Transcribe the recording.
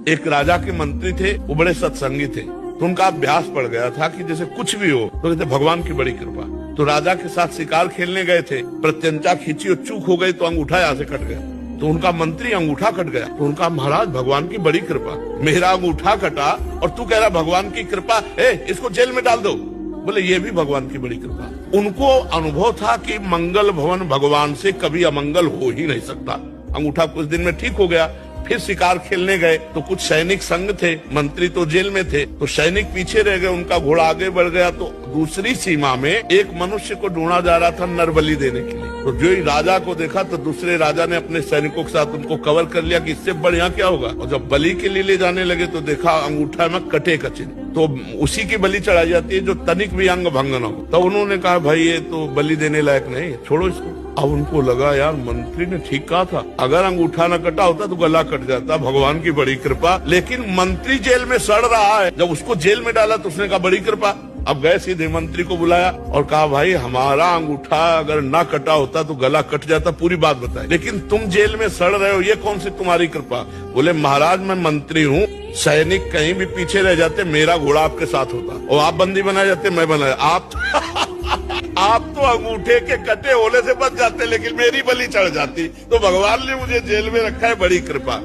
एक राजा के मंत्री थे, वो बड़े सत्संगी थे, तो उनका अभ्यास पड़ गया था कि जैसे कुछ भी हो तो कहते भगवान की बड़ी कृपा। तो राजा के साथ शिकार खेलने गए थे, प्रत्यंचा खींची और चूक हो गई तो अंगूठा यहाँ से कट गया। तो उनका मंत्री अंगूठा कट गया, तो उनका महाराज भगवान की बड़ी कृपा, मेरा अंगूठा कटा और तू कह रहा भगवान की कृपा, इसको जेल में डाल दो। बोले ये भी भगवान की बड़ी कृपा। उनको अनुभव था कि मंगल भवन भगवान से कभी अमंगल हो ही नहीं सकता। अंगूठा कुछ दिन में ठीक हो गया। फिर शिकार खेलने गए तो कुछ सैनिक संग थे, मंत्री तो जेल में थे, तो सैनिक पीछे रह गए, उनका घोड़ा आगे बढ़ गया। तो दूसरी सीमा में एक मनुष्य को ढूंढा जा रहा था नरबली देने के लिए। तो जो ही राजा को देखा तो दूसरे राजा ने अपने सैनिकों के साथ उनको कवर कर लिया कि इससे बढ़िया क्या होगा। और जब बलि के लिए ले जाने लगे तो देखा अंगूठा में कटे का चिन्ह, तो उसी की बलि चढ़ाई जाती है जो तनिक भी अंग भंग न हो। तो उन्होंने कहा भाई ये तो बलि देने लायक नहीं है, छोड़ो इसको। अब उनको लगा यार मंत्री ने ठीक कहा था, अगर अंगूठा न कटा होता तो गला कट जाता, भगवान की बड़ी कृपा। लेकिन मंत्री जेल में सड़ रहा है, जब उसको जेल में डाला तो उसने कहा बड़ी कृपा। अब गए सीधे मंत्री को बुलाया और कहा भाई हमारा अंगूठा अगर ना कटा होता तो गला कट जाता, पूरी बात बताए, लेकिन तुम जेल में सड़ रहे हो, ये कौन सी तुम्हारी कृपा। बोले महाराज मैं मंत्री हूँ, सैनिक कहीं भी पीछे रह जाते मेरा घोड़ा आपके साथ होता, और आप बंदी बनाए जाते मैं बनाया, आप तो अंगूठे के कटे होने से बच जाते, लेकिन मेरी बलि चढ़ जाती। तो भगवान ने मुझे जेल में रखा है, बड़ी कृपा।